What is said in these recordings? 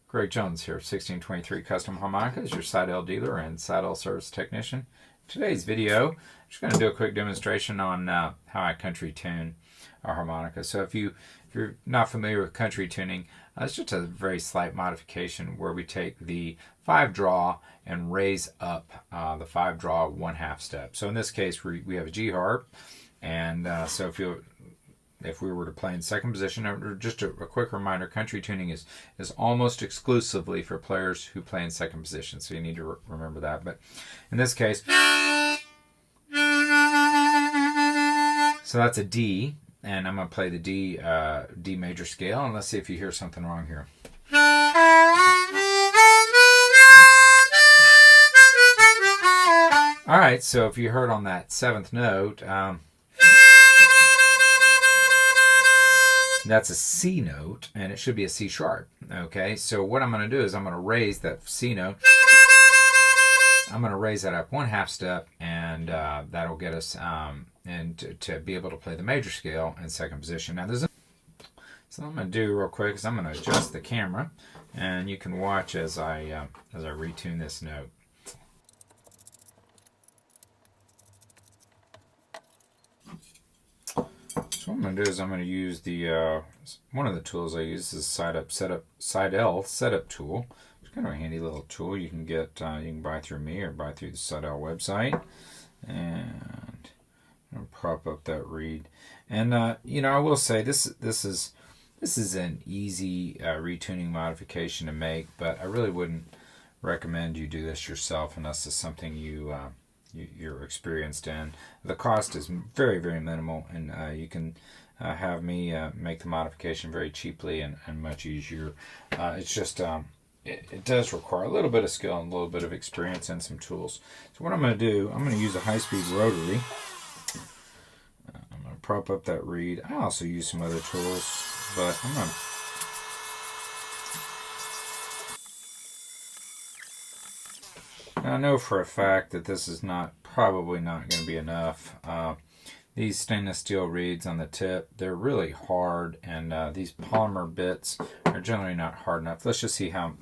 Greg Jones here, 1623 Custom Harmonicas, your Seydel dealer and Seydel service technician. Today's video, I'm just going to do a quick demonstration on how I country tune a harmonica. So if you're not familiar with country tuning, it's just a very slight modification where we take the 5 draw and raise up the 5 draw 1/2 step. So in this case, we have a G harp, and so if we were to play in second position, or just a quick reminder, country tuning is almost exclusively for players who play in second position, so you need to remember that. But in this case, so that's a D, and I'm going to play the D major scale, and let's see if you hear something wrong here. All right, so if you heard on that 7th note, that's a C note, and it should be a C sharp. Okay, so what I'm going to do is I'm going to raise that C note. I'm going to raise that up 1/2 step, and that'll get us to be able to play the major scale in second position. Now, so what I'm going to do real quick is I'm going to adjust the camera, and you can watch as I retune this note. So what I'm going to do is I'm going to use the one of the tools I use is Seydel setup tool. It's kind of a handy little tool you can get. You can buy through me or buy through the Seydel website. And I'm going to prop up that reed. And I will say this is an easy retuning modification to make, but I really wouldn't recommend you do this yourself unless it's something you're experienced in. The cost is very, very minimal, and you can have me make the modification very cheaply and much easier. It's just it does require a little bit of skill and a little bit of experience and some tools. So what I'm going to do, I'm going to use a high-speed rotary. I'm going to prop up that reed. I also use some other tools, but I'm going to I know for a fact that this is probably not going to be enough. These stainless steel reeds on the tip, they're really hard, and these polymer bits are generally not hard enough. Let's just see how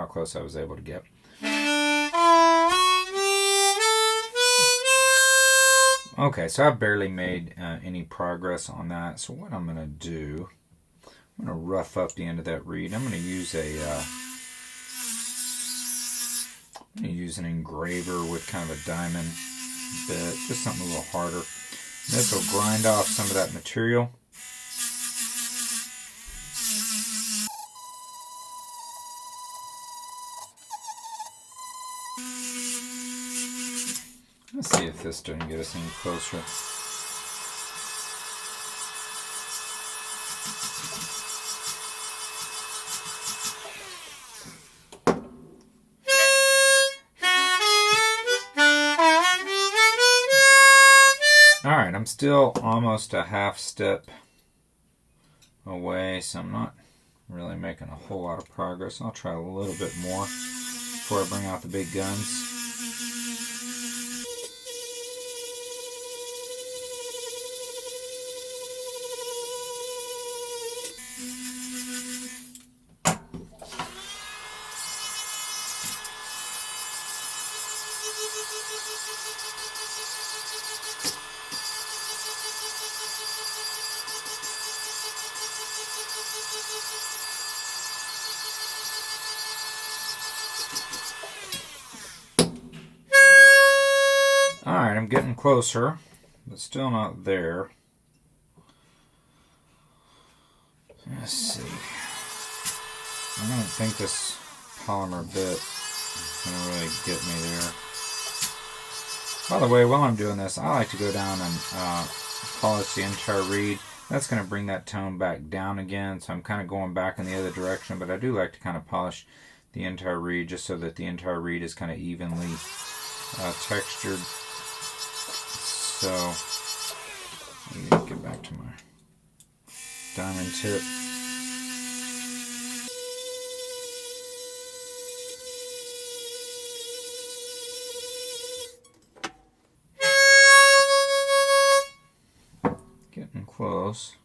close I was able to get. Okay, so I've barely made any progress on that. So what I'm going to do, I'm going to rough up the end of that reed. I'm going to use an engraver with kind of a diamond bit, just something a little harder. This will grind off some of that material. Let's see if this doesn't get us any closer. Alright, I'm still almost a 1/2 step away, so I'm not really making a whole lot of progress. I'll try a little bit more before I bring out the big guns. Alright, I'm getting closer, but still not there. Let's see. I don't think this polymer bit is going to really get me there. By the way, while I'm doing this, I like to go down and polish the entire reed. That's going to bring that tone back down again, so I'm kind of going back in the other direction, but I do like to kind of polish the entire reed just so that the entire reed is kind of evenly textured. So, let me get back to my diamond tip. Getting close.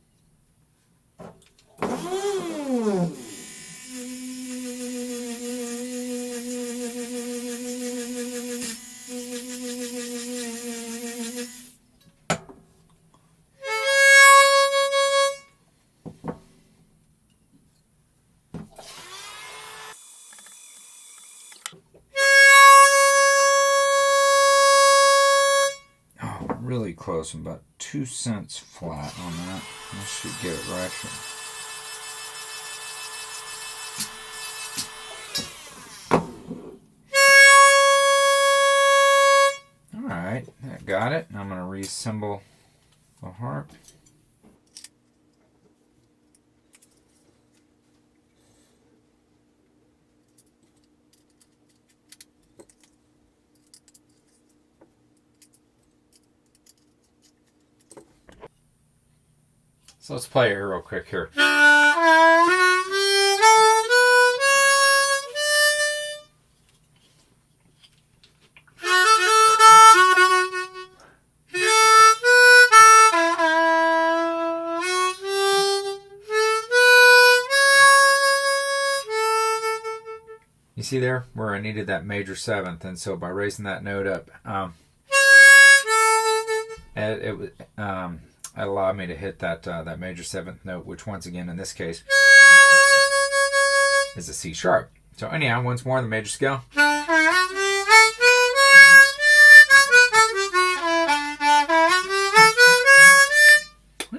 really close. I'm about 2 cents flat on that. I should get it right here. Alright, that got it. I'm going to reassemble the harp. So let's play it real quick here. You see there where I needed that major seventh, and so by raising that note up, it allowed me to hit that major seventh note, which once again in this case is a C sharp. So anyhow, once more the major scale.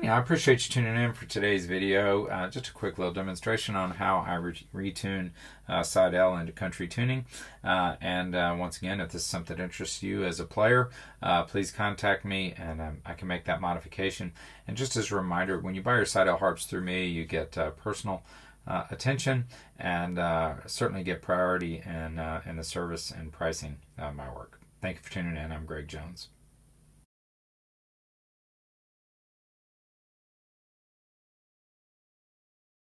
I appreciate you tuning in for today's video. Just a quick little demonstration on how I retune Seydel into country tuning. And once again, if this is something that interests you as a player, please contact me and I can make that modification. And just as a reminder, when you buy your Seydel harps through me, you get personal attention and certainly get priority in the service and pricing of my work. Thank you for tuning in. I'm Greg Jones.